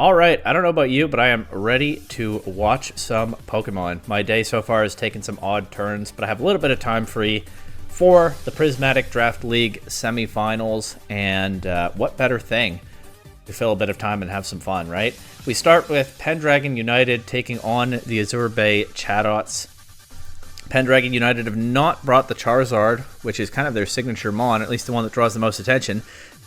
Alright, I don't know about you, but I am ready to watch some Pokemon. My day so far has taken some odd turns, but I have a little bit of time free for the Prismatic Draft League Semifinals, and what better thing to fill a bit of time and have some fun, right? We start with Pendragon United taking on the Espurr Bay Chatots. Pendragon United have not brought the Charizard, which is kind of their signature mon, at least the one that draws the most attention.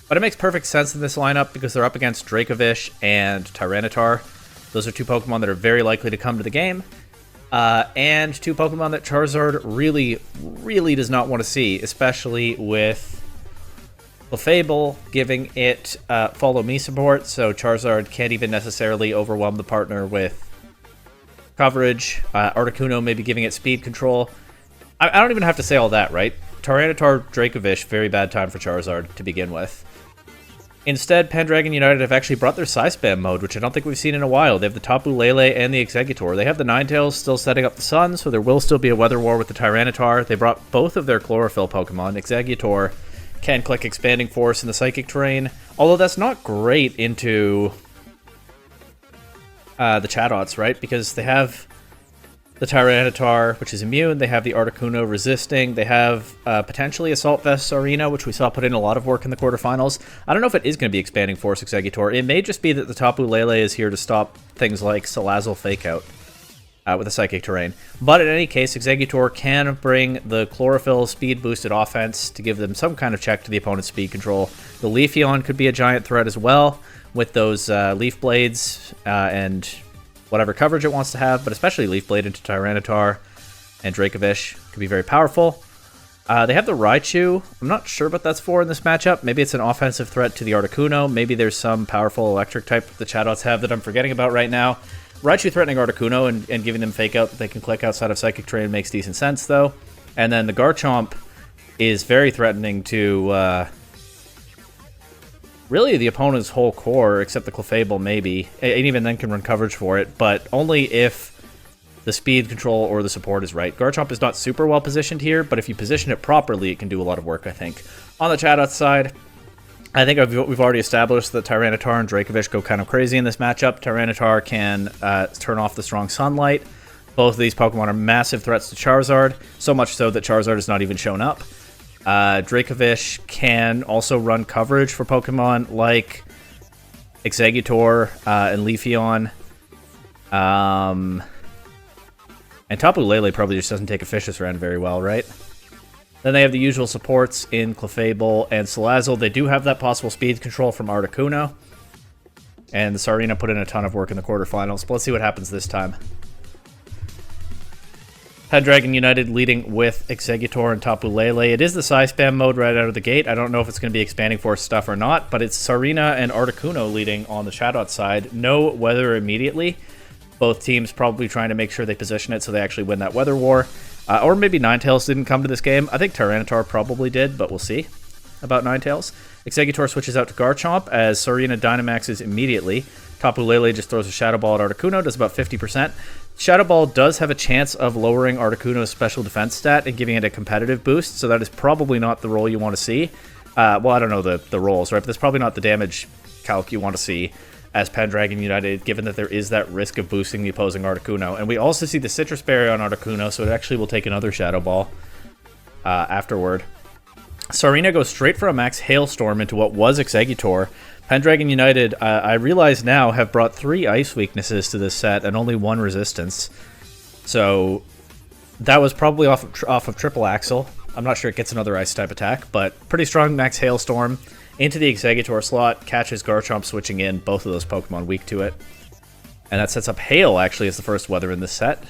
But it makes perfect sense in this lineup because they're up against Dracovish and Tyranitar. Those are two Pokemon that are very likely to come to the game. And two Pokemon that Charizard really does not want to see, especially with Clefable giving it Follow Me support, so Charizard can't even necessarily overwhelm the partner with coverage. Articuno maybe giving it speed control. I don't even have to say all that, right? Tyranitar, Dracovish, very bad time for Charizard to begin with. Instead, Pendragon United have actually brought their Psy Spam mode, which I don't think we've seen in a while. They have the Tapu Lele and the Exeggutor. They have the Ninetales still setting up the Sun, so there will still be a Weather War with the Tyranitar. They brought both of their Chlorophyll Pokemon. Exeggutor can click Expanding Force in the Psychic terrain, although that's not great into the Chatots, right? Because they have the Tyranitar, which is immune. They have the Articuno resisting. They have potentially Assault Vest Sarina, which we saw put in a lot of work in the quarterfinals. I don't know if it is going to be Expanding Force Exeggutor. It may just be that the Tapu Lele is here to stop things like Salazzle Fake Out with a Psychic terrain. But in any case, Exeggutor can bring the Chlorophyll speed boosted offense to give them some kind of check to the opponent's speed control. The Leafeon could be a giant threat as well with those Leaf Blades and whatever coverage it wants to have, but especially Leaf Blade into Tyranitar and Dracovish could be very powerful. They have the Raichu. I'm not sure what that's for in this matchup. Maybe it's an offensive threat to the Articuno. Maybe there's some powerful electric type the Chatots have that I'm forgetting about right now. Raichu threatening Articuno and giving them Fake Out that they can click outside of Psychic Terrain makes decent sense, though. And then the Garchomp is very threatening to really the opponent's whole core, except the Clefable maybe, and even then can run coverage for it, but only if the speed control or the support is right. Garchomp is not super well positioned here, but if you position it properly, it can do a lot of work, I think. On the Chatots side, I think we've already established that Tyranitar and Dracovish go kind of crazy in this matchup. Tyranitar can turn off the strong sunlight. Both of these Pokemon are massive threats to Charizard, so much so that Charizard has not even shown up. Dracovish can also run coverage for Pokemon like Exeggutor and Leafeon. And Tapu Lele probably just doesn't take a Fishious Rend very well, right? Then they have the usual supports in Clefable and Salazzle. They do have that possible speed control from Articuno. And the Sarina put in a ton of work in the quarterfinals, but let's see what happens this time. Pendragon United leading with Exeggutor and Tapu Lele. It is the Psy Spam mode right out of the gate. I don't know if it's going to be Expanding Force stuff or not, but it's Sarina and Articuno leading on the Chatot side. No Weather immediately. Both teams probably trying to make sure they position it so they actually win that Weather War. Or maybe Ninetales didn't come to this game. I think Tyranitar probably did, but we'll see about Ninetales. Exeggutor switches out to Garchomp as Sarina Dynamaxes immediately. Tapu Lele just throws a Shadow Ball at Articuno, does about 50%. Shadow Ball does have a chance of lowering Articuno's special defense stat and giving it a competitive boost, so that is probably not the roll you want to see. Well, I don't know the rolls, right? But that's probably not the damage calc you want to see as Pendragon United, given that there is that risk of boosting the opposing Articuno. And we also see the Citrus Berry on Articuno, so it actually will take another Shadow Ball afterward. Sarina goes straight for a max Hailstorm into what was Exeggutor. Pendragon United, I realize now, have brought 3 ice weaknesses to this set and only 1 resistance. So that was probably off of Triple Axle. I'm not sure it gets another ice type attack, but pretty strong max Hailstorm into the Exeggutor slot, catches Garchomp switching in, both of those Pokemon weak to it. And that sets up Hail, actually, as the first weather in this set,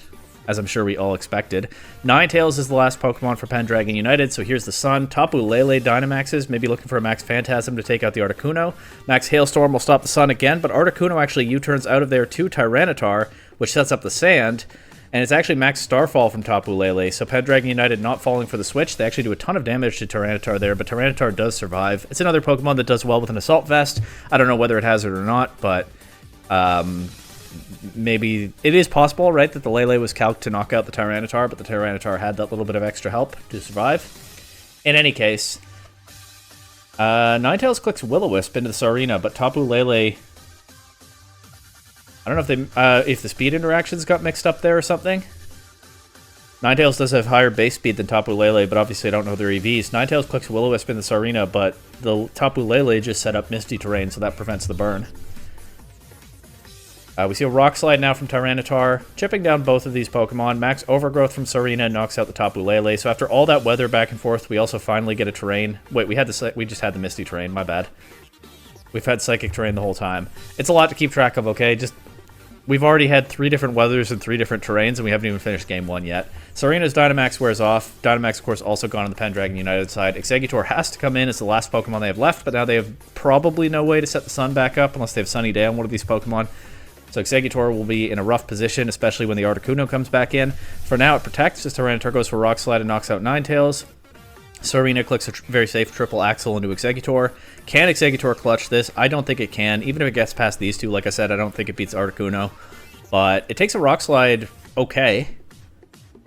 as I'm sure we all expected. Ninetales is the last Pokemon for Pendragon United, so here's the Sun. Tapu Lele Dynamaxes, maybe looking for a Max Phantasm to take out the Articuno. Max Hailstorm will stop the Sun again, but Articuno actually U-turns out of there to Tyranitar, which sets up the Sand, and it's actually Max Starfall from Tapu Lele, so Pendragon United not falling for the switch. They actually do a ton of damage to Tyranitar there, but Tyranitar does survive. It's another Pokemon that does well with an Assault Vest. I don't know whether it has it or not, but maybe it is possible, right, that the Lele was calced to knock out the Tyranitar, but the Tyranitar had that little bit of extra help to survive. In any case, Ninetales clicks Will-O-Wisp into the Sarina, but Tapu Lele I don't know if the speed interactions got mixed up there or something. Ninetales does have higher base speed than Tapu Lele, but obviously I don't know their EVs. Ninetales clicks Will-O-Wisp in the Sarina, but the Tapu Lele just set up Misty Terrain, so that prevents the burn. We see a Rock Slide now from Tyranitar, chipping down both of these Pokemon. Max Overgrowth from Sarina knocks out the Tapu Lele. So after all that weather back and forth, we also finally get a Terrain. Wait, we just had the Misty Terrain, my bad. We've had Psychic Terrain the whole time. It's a lot to keep track of, okay? We've already had 3 different weathers and 3 different terrains, and we haven't even finished Game 1 yet. Sarina's Dynamax wears off. Dynamax, of course, also gone on the Pendragon United side. Exeggutor has to come in as the last Pokemon they have left, but now they have probably no way to set the sun back up unless they have Sunny Day on one of these Pokemon. So Exeggutor will be in a rough position, especially when the Articuno comes back in. For now, it protects as Tyranitar goes for Rock Slide and knocks out Ninetales. Sarina clicks a very safe triple Axle into Exeggutor. Can Exeggutor clutch this? I don't think it can. Even if it gets past these two, like I said, I don't think it beats Articuno. But it takes a Rock Slide okay.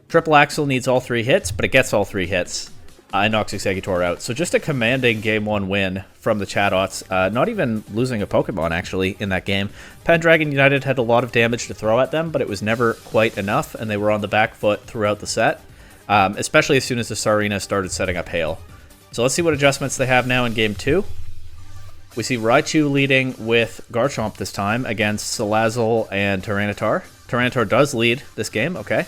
Triple Axle needs all 3 hits, but it gets all 3 hits. And knocks Exeggutor out. So just a commanding Game 1 win from the Chatots. Not even losing a Pokemon, actually, in that game. Pendragon United had a lot of damage to throw at them, but it was never quite enough, and they were on the back foot throughout the set. Especially as soon as the Sarina started setting up Hail. So let's see what adjustments they have now in Game 2. We see Raichu leading with Garchomp this time against Salazzle and Tyranitar. Tyranitar does lead this game, okay.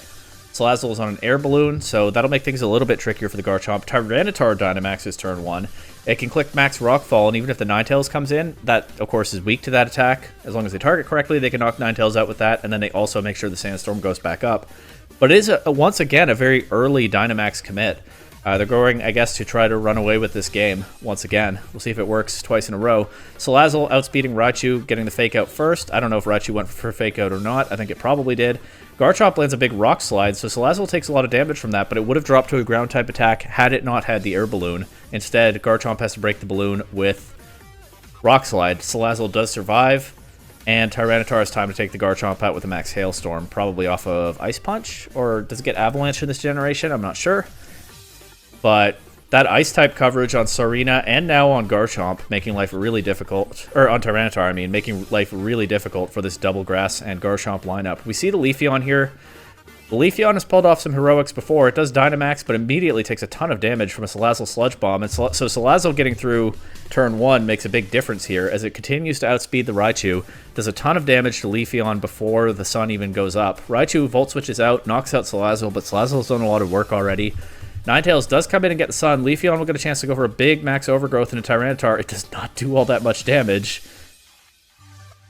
Salazzle is on an air balloon, so that'll make things a little bit trickier for the Garchomp. Tyranitar Dynamaxes turn 1. It can click Max Rockfall, and even if the Ninetales comes in, that, of course, is weak to that attack. As long as they target correctly, they can knock Ninetales out with that, and then they also make sure the Sandstorm goes back up. But it is, once again, a very early Dynamax commit. They're going, I guess, to try to run away with this game once again. We'll see if it works twice in a row. Salazzle outspeeding Raichu, getting the Fake Out first. I don't know if Raichu went for Fake Out or not. I think it probably did. Garchomp lands a big Rock Slide, so Salazzle takes a lot of damage from that, but it would have dropped to a Ground-type attack had it not had the Air Balloon. Instead, Garchomp has to break the balloon with Rock Slide. Salazzle does survive, and Tyranitar has time to take the Garchomp out with a Max Hailstorm, probably off of Ice Punch, or does it get Avalanche in this generation? I'm not sure. But that Ice-type coverage on Sarina and now on Garchomp, making life really difficult, or on Tyranitar, I mean, making life really difficult for this Double Grass and Garchomp lineup. We see the Leafeon here. The Leafeon has pulled off some heroics before. It does Dynamax, but immediately takes a ton of damage from a Salazzle Sludge Bomb. And so Salazzle getting through turn 1 makes a big difference here, as it continues to outspeed the Raichu. Does a ton of damage to Leafeon before the sun even goes up. Raichu Volt Switches out, knocks out Salazzle, but Salazzle's done a lot of work already. Ninetales does come in and get the sun. Leafeon will get a chance to go for a big Max Overgrowth into Tyranitar. It does not do all that much damage.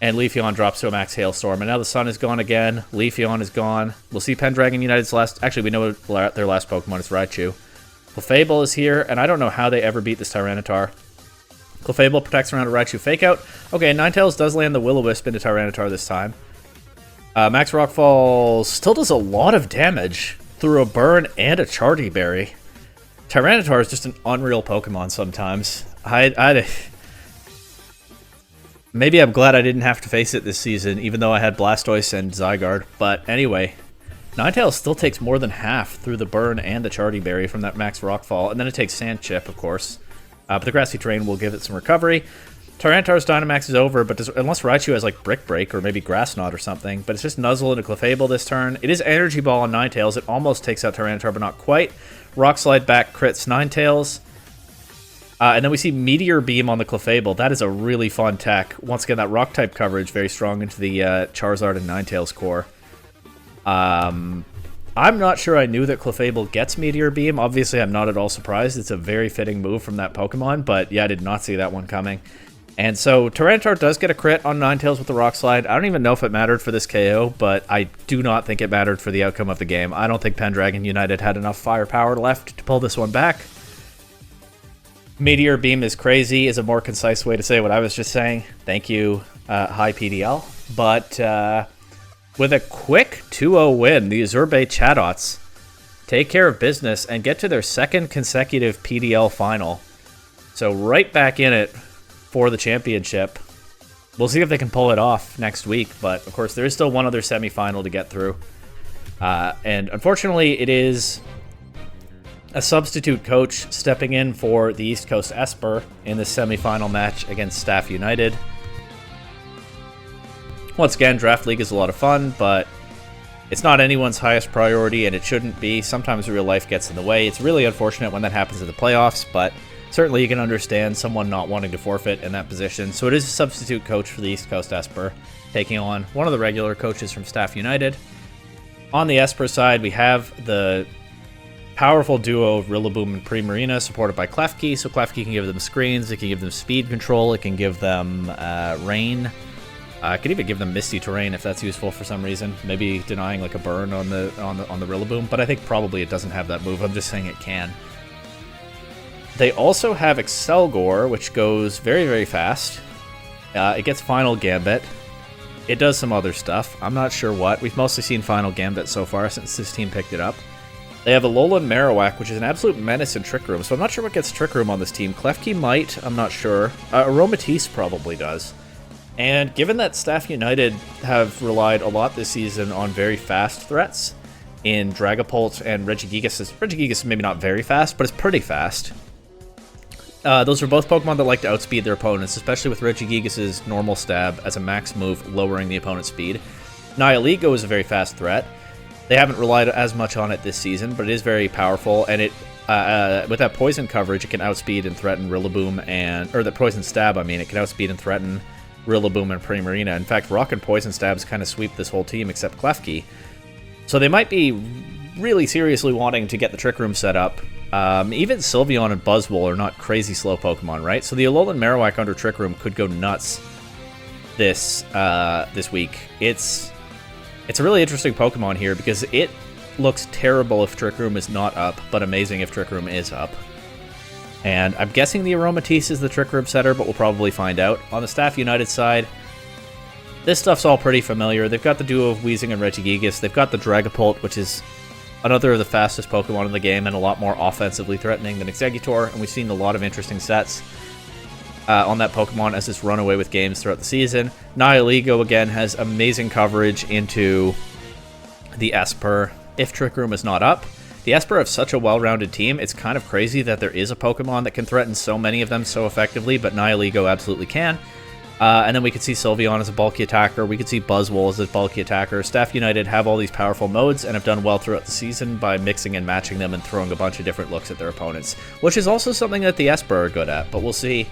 And Leafeon drops to a Max Hailstorm. And now the sun is gone again. Leafeon is gone. We'll see Pendragon United's last... Actually, we know their last Pokemon is Raichu. Clefable is here, and I don't know how they ever beat this Tyranitar. Clefable protects around a Raichu Fake Out. Okay, Ninetales does land the Will-O-Wisp into Tyranitar this time. Max Rockfall still does a lot of damage through a Burn and a Chardy Berry. Tyranitar is just an unreal Pokemon sometimes. Maybe I'm glad I didn't have to face it this season, even though I had Blastoise and Zygarde. But anyway, Ninetales still takes more than half through the Burn and the Chardy Berry from that Max Rockfall, and then it takes Sand Chip, of course. But the Grassy Terrain will give it some recovery. Tyranitar's Dynamax is over, but unless Raichu has like Brick Break or maybe Grass Knot or something, but it's just Nuzzle into Clefable this turn. It is Energy Ball on Ninetales. It almost takes out Tyranitar, but not quite. Rock Slide back crits Ninetales. And then we see Meteor Beam on the Clefable. That is a really fun tech. Once again, that Rock-type coverage very strong into the Charizard and Ninetales core. I'm not sure I knew that Clefable gets Meteor Beam. Obviously, I'm not at all surprised. It's a very fitting move from that Pokemon, but yeah, I did not see that one coming. And so Tyranitar does get a crit on Ninetales with the Rock Slide. I don't even know if it mattered for this KO, but I do not think it mattered for the outcome of the game. I don't think Pendragon United had enough firepower left to pull this one back. Meteor Beam is crazy is a more concise way to say what I was just saying. Thank you, High PDL. But with a quick 2-0 win, the Azurbe Chatots take care of business and get to their second consecutive PDL final. So right back in it for the championship. We'll see if they can pull it off next week, but of course there is still one other semifinal to get through. And unfortunately, it is a substitute coach stepping in for the East Coast Espurr in this semifinal match against Staff United. Once again, Draft League is a lot of fun, but it's not anyone's highest priority, and it shouldn't be. Sometimes real life gets in the way. It's really unfortunate when that happens in the playoffs, but certainly you can understand someone not wanting to forfeit in that position. So it is a substitute coach for the East Coast Espurr, taking on one of the regular coaches from Staff United. On the Espurr side, we have the powerful duo of Rillaboom and Primarina, supported by Klefki. So Klefki can give them screens, it can give them speed control, it can give them rain. It could even give them Misty Terrain if that's useful for some reason. Maybe denying like a burn on the Rillaboom, but I think probably it doesn't have that move. I'm just saying it can. They also have Excelgor, which goes very, very fast. It gets Final Gambit. It does some other stuff. I'm not sure what. We've mostly seen Final Gambit so far since this team picked it up. They have Alolan Marowak, which is an absolute menace in Trick Room, so I'm not sure what gets Trick Room on this team. Klefki might, I'm not sure. Aromatisse probably does. And given that Staff United have relied a lot this season on very fast threats in Dragapult and Regigigas, Regigigas is maybe not very fast, but it's pretty fast. Those are both Pokemon that like to outspeed their opponents, especially with Regigigas' normal stab as a max move, lowering the opponent's speed. Nihilego is a very fast threat. They haven't relied as much on it this season, but it is very powerful, and it with that poison coverage, it can outspeed and threaten Rillaboom or the poison stab, I mean, it can outspeed and threaten Rillaboom and Primarina. In fact, Rock and Poison Stabs kind of sweep this whole team except Klefki. So they might be really seriously wanting to get the Trick Room set up. Even Sylveon and Buzzwole are not crazy slow Pokemon, right? So the Alolan Marowak under Trick Room could go nuts this week. It's a really interesting Pokemon here because it looks terrible if Trick Room is not up, but amazing if Trick Room is up. And I'm guessing the Aromatisse is the Trick Room setter, but we'll probably find out. On the Staff United side, this stuff's all pretty familiar. They've got the duo of Weezing and Regigigas. They've got the Dragapult, which is another of the fastest Pokemon in the game and a lot more offensively threatening than Exeggutor, and we've seen a lot of interesting sets on that Pokemon as it's run away with games throughout the season. Nihilego, again, has amazing coverage into the Espurr if Trick Room is not up. The Espurr have such a well-rounded team, it's kind of crazy that there is a Pokemon that can threaten so many of them so effectively, but Nihilego absolutely can. And then we could see Sylveon as a bulky attacker, we could see Buzzwole as a bulky attacker. Staff United have all these powerful modes and have done well throughout the season by mixing and matching them and throwing a bunch of different looks at their opponents, which is also something that the Espurr are good at, but we'll see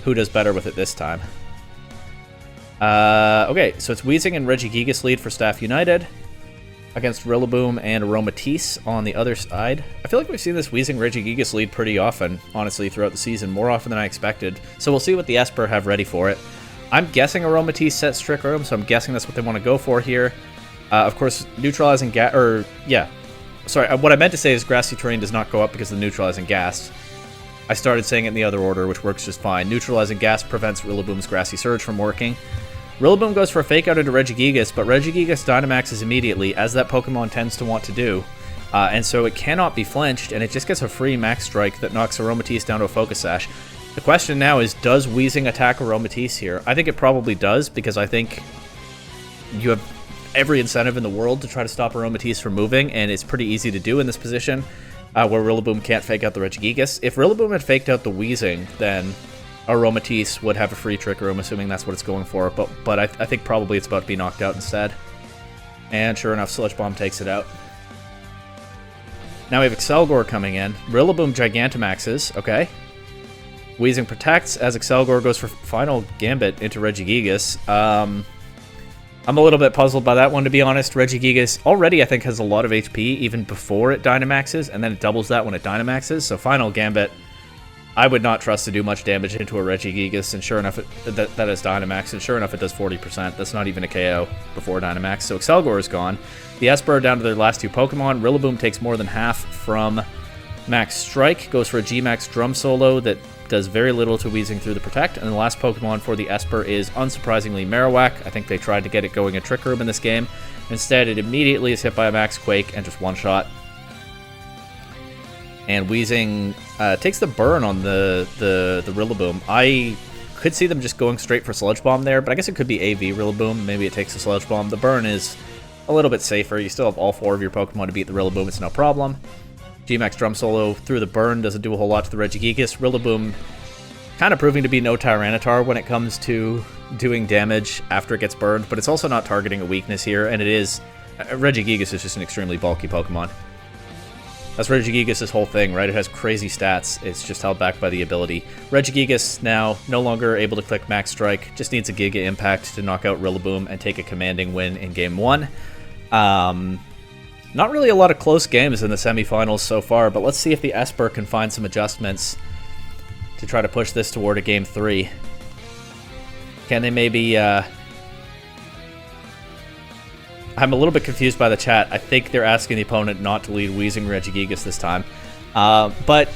who does better with it this time. Okay, so it's Weezing and Regigigas lead for Staff United against Rillaboom and Aromatisse on the other side. I feel like we've seen this Weezing Regigigas lead pretty often, honestly, throughout the season, more often than I expected. So we'll see what the Espurr have ready for it. I'm guessing Aromatisse sets Trick Room, so I'm guessing that's what they want to go for here. Of course, neutralizing what I meant to say is Grassy Terrain does not go up because of the neutralizing gas. I started saying it in the other order, which works just fine. Neutralizing gas prevents Rillaboom's Grassy Surge from working. Rillaboom goes for a Fake Out into Regigigas, but Regigigas Dynamaxes immediately, as that Pokemon tends to want to do. And so it cannot be flinched, and it just gets a free Max Strike that knocks Aromatisse down to a Focus Sash. The question now is, does Weezing attack Aromatisse here? I think it probably does, because I think you have every incentive in the world to try to stop Aromatisse from moving, and it's pretty easy to do in this position, where Rillaboom can't fake out the Regigigas. If Rillaboom had faked out the Weezing, then Aromatisse would have a free Trick Room, assuming that's what it's going for, but I think probably it's about to be knocked out instead. And sure enough, Sludge Bomb takes it out. Now we have Excelgor coming in. Rillaboom Gigantamaxes, okay. Weezing protects as Excelgor goes for Final Gambit into Regigigas. I'm a little bit puzzled by that one, to be honest. Regigigas already, I think, has a lot of HP even before it Dynamaxes, and then it doubles that when it Dynamaxes, so Final Gambit I would not trust to do much damage into a Regigigas, and sure enough, that is Dynamax, and sure enough, it does 40%. That's not even a KO before Dynamax. So Excelgor is gone. The Espurr are down to their last two Pokemon. Rillaboom takes more than half from Max Strike, goes for a G-Max Drum Solo that does very little to Weezing through the Protect, and the last Pokemon for the Espurr is, unsurprisingly, Marowak. I think they tried to get it going in Trick Room in this game. Instead, it immediately is hit by a Max Quake and just one-shot. And Weezing takes the burn on the Rillaboom. I could see them just going straight for Sludge Bomb there, but I guess it could be AV Rillaboom. Maybe it takes the Sludge Bomb. The burn is a little bit safer. You still have all four of your Pokemon to beat the Rillaboom. It's no problem. G-Max Drum Solo through the burn doesn't do a whole lot to the Regigigas. Rillaboom kind of proving to be no Tyranitar when it comes to doing damage after it gets burned, but it's also not targeting a weakness here, and it is... Regigigas is just an extremely bulky Pokemon. That's Regigigas' whole thing, right? It has crazy stats. It's just held back by the ability. Regigigas now no longer able to click Max Strike, just needs a Giga Impact to knock out Rillaboom and take a commanding win in Game 1. Not really a lot of close games in the semifinals so far, but let's see if the Espurr can find some adjustments to try to push this toward a Game 3. Can they maybe... I'm a little bit confused by the chat. I think they're asking the opponent not to lead Weezing Regigigas this time. But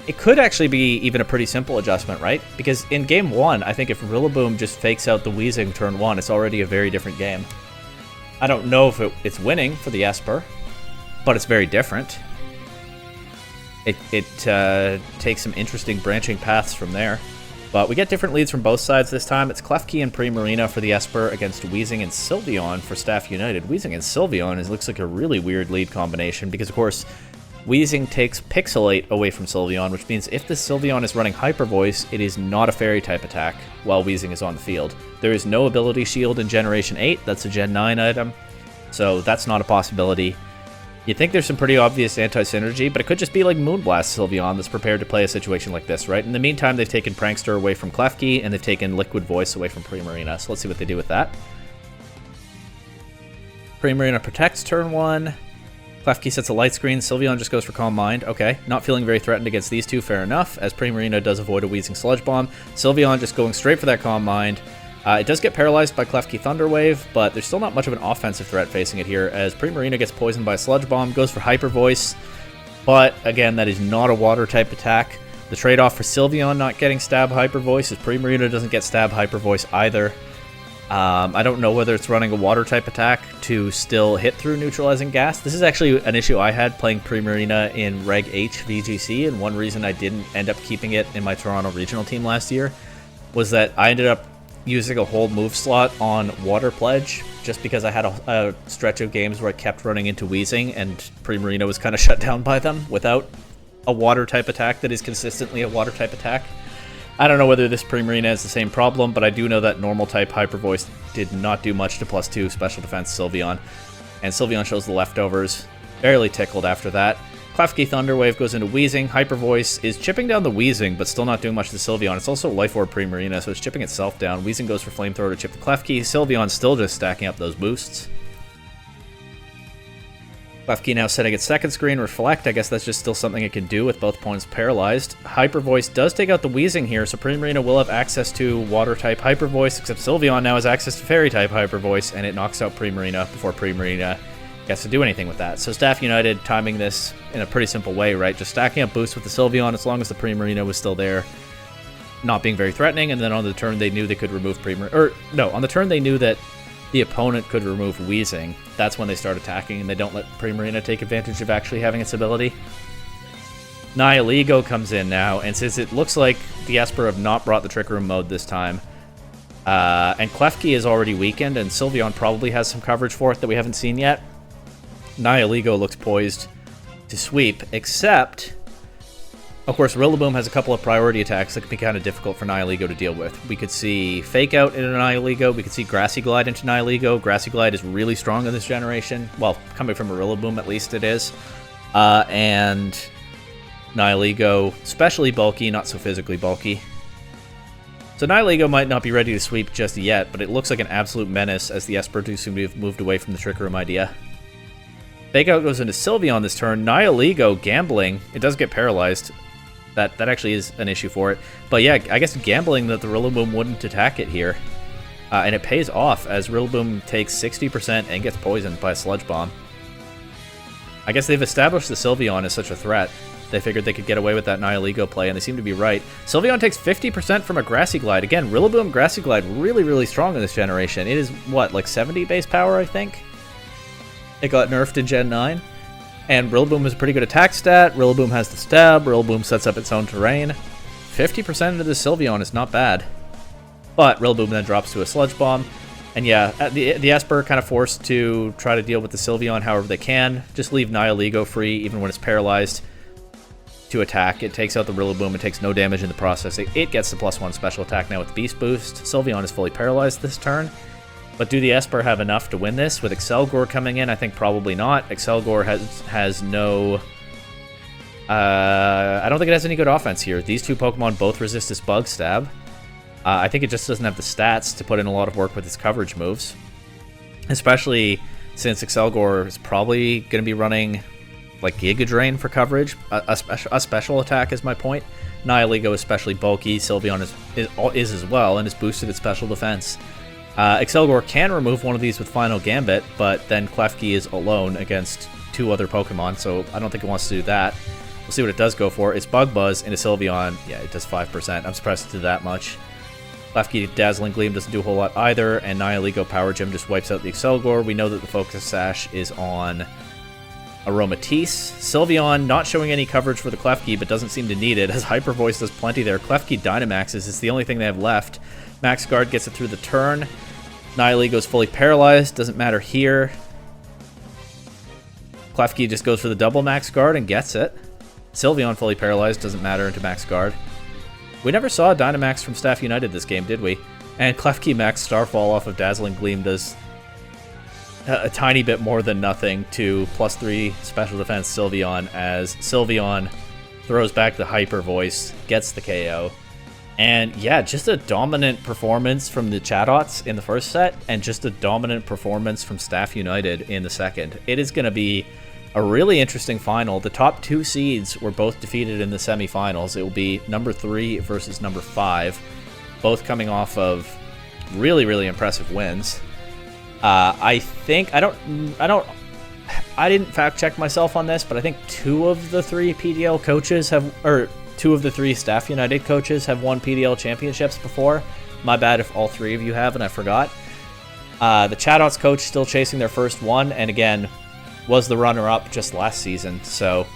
it could actually be even a pretty simple adjustment, right? Because in Game 1, I think if Rillaboom just fakes out the Weezing turn 1, it's already a very different game. I don't know if it's winning for the Espurr, but it's very different. It takes some interesting branching paths from there. But we get different leads from both sides this time. It's Klefki and Primarina for the Espurr against Weezing and Sylveon for Staff United. Weezing and Sylveon looks like a really weird lead combination because, of course, Weezing takes Pixelate away from Sylveon, which means if the Sylveon is running Hyper Voice, it is not a Fairy-type attack while Weezing is on the field. There is no Ability Shield in Generation 8. That's a Gen 9 item, so that's not a possibility. You'd think there's some pretty obvious anti-synergy, but it could just be like Moonblast Sylveon that's prepared to play a situation like this, right? In the meantime, they've taken Prankster away from Klefki, and they've taken Liquid Voice away from Primarina, so let's see what they do with that. Primarina protects turn 1. Klefki sets a light screen. Sylveon just goes for Calm Mind. Okay, not feeling very threatened against these two, fair enough, as Primarina does avoid a Weezing Sludge Bomb. Sylveon just going straight for that Calm Mind. It does get paralyzed by Klefki Thunder Wave, but there's still not much of an offensive threat facing it here, as Primarina gets poisoned by a Sludge Bomb, goes for Hyper Voice, but again, that is not a Water-type attack. The trade-off for Sylveon not getting Stab Hyper Voice is Primarina doesn't get Stab Hyper Voice either. I don't know whether it's running a Water-type attack to still hit through Neutralizing Gas. This is actually an issue I had playing Primarina in Reg H VGC, and one reason I didn't end up keeping it in my Toronto regional team last year was that I ended up using a whole move slot on Water Pledge just because I had a stretch of games where I kept running into Weezing and Primarina was kind of shut down by them without a Water-type attack that is consistently a Water-type attack. I don't know whether this Primarina has the same problem, but I do know that Normal-type Hyper Voice did not do much to +2 Special Defense Sylveon, and Sylveon shows the leftovers. Barely tickled after that. Klefki Thunder Wave goes into Weezing. Hyper Voice is chipping down the Weezing, but still not doing much to Sylveon. It's also Life Orb Primarina, so it's chipping itself down. Weezing goes for Flamethrower to chip the Klefki. Sylveon still just stacking up those boosts. Klefki now setting its second screen. Reflect, I guess that's just still something it can do with both opponents paralyzed. Hyper Voice does take out the Weezing here, so Primarina will have access to Water-type Hyper Voice, except Sylveon now has access to Fairy-type Hyper Voice, and it knocks out Primarina before Primarina gets to do anything with that. So Staff United timing this in a pretty simple way, right? Just stacking up boosts with the Sylveon as long as the Primarina was still there, not being very threatening, and then on the turn they knew they could remove Primarina, or no, on the turn they knew that the opponent could remove Weezing. That's when they start attacking, and they don't let Primarina take advantage of actually having its ability. Nihilego comes in now, and since it looks like the Espurr have not brought the Trick Room mode this time, and Klefki is already weakened, and Sylveon probably has some coverage for it that we haven't seen yet, Nihilego looks poised to sweep, except, of course, Rillaboom has a couple of priority attacks that can be kind of difficult for Nihilego to deal with. We could see Fake Out into Nihilego, we could see Grassy Glide into Nihilego. Grassy Glide is really strong in this generation. Well, coming from a Rillaboom at least it is. And Nihilego, especially bulky, not so physically bulky. So Nihilego might not be ready to sweep just yet, but it looks like an absolute menace as the Espurr do seem to have moved away from the Trick Room idea. Fake Out goes into Sylveon this turn. Nihilego gambling. It does get paralyzed. That actually is an issue for it. But yeah, I guess gambling that the Rillaboom wouldn't attack it here. And it pays off as Rillaboom takes 60% and gets poisoned by a Sludge Bomb. I guess they've established the Sylveon as such a threat. They figured they could get away with that Nihilego play, and they seem to be right. Sylveon takes 50% from a Grassy Glide. Again, Rillaboom Grassy Glide really, really strong in this generation. It is, what, like 70 base power, I think? It got nerfed in Gen 9. And Rillaboom is a pretty good attack stat. Rillaboom has the stab. Rillaboom sets up its own terrain. 50% into the Sylveon is not bad. But Rillaboom then drops to a Sludge Bomb. And yeah, the Espurr kind of forced to try to deal with the Sylveon however they can. Just leave Nihilego free even when it's paralyzed. to attack. It takes out the Rillaboom. It takes no damage in the process. It gets the +1 special attack now with the Beast Boost. Sylveon is fully paralyzed this turn. But do the Espurr have enough to win this? With Excelgor coming in, I think probably not. Excelgor has no... I don't think it has any good offense here. These two Pokemon both resist its Bug Stab. I think it just doesn't have the stats to put in a lot of work with its coverage moves. Especially since Excelgor is probably going to be running like Giga Drain for coverage. A special attack is my point. Nihilego is especially bulky. Sylveon is as well and has boosted its special defense. Excelgor can remove one of these with Final Gambit, but then Klefki is alone against two other Pokemon, so I don't think it wants to do that. We'll see what it does go for. It's Bug Buzz into Sylveon. Yeah, it does 5%. I'm surprised it did that much. Klefki Dazzling Gleam doesn't do a whole lot either, and Nihilego Power Gem just wipes out the Excelgor. We know that the Focus Sash is on Aromatisse. Sylveon not showing any coverage for the Klefki, but doesn't seem to need it, as Hyper Voice does plenty there. Klefki Dynamaxes is the only thing they have left. Max Guard gets it through the turn. Nihilego is fully paralyzed, doesn't matter here. Klefki just goes for the double Max Guard and gets it. Sylveon fully paralyzed, doesn't matter into Max Guard. We never saw a Dynamax from Staff United this game, did we? And Klefki Max Starfall off of Dazzling Gleam does a tiny bit more than nothing to +3 special defense Sylveon, as Sylveon throws back the Hyper Voice, gets the KO. And yeah, just a dominant performance from the Chatots in the first set, and just a dominant performance from Staff United in the second. It is going to be a really interesting final. The top two seeds were both defeated in the semifinals. It will be number 3 versus number 5, both coming off of really, really impressive wins. I think I didn't fact check myself on this, but I think 2 of the 3 PDL coaches have, or 2 of the 3 Staff United coaches have won PDL championships before. My bad if all 3 of you have and I forgot. The Chatots coach still chasing their first one, and again, was the runner-up just last season. So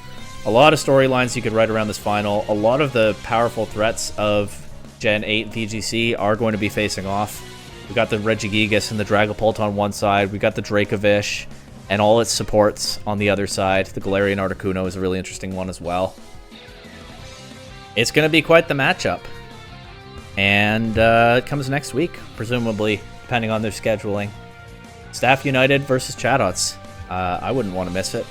a lot of storylines you could write around this final. A lot of the powerful threats of Gen 8 VGC are going to be facing off. We got the Regigigas and the Dragapult on one side. We got the Dracovish and all its supports on the other side. The Galarian Articuno is a really interesting one as well. It's going to be quite the matchup. And it comes next week, presumably, depending on their scheduling. Staff United versus Chatots. I wouldn't want to miss it.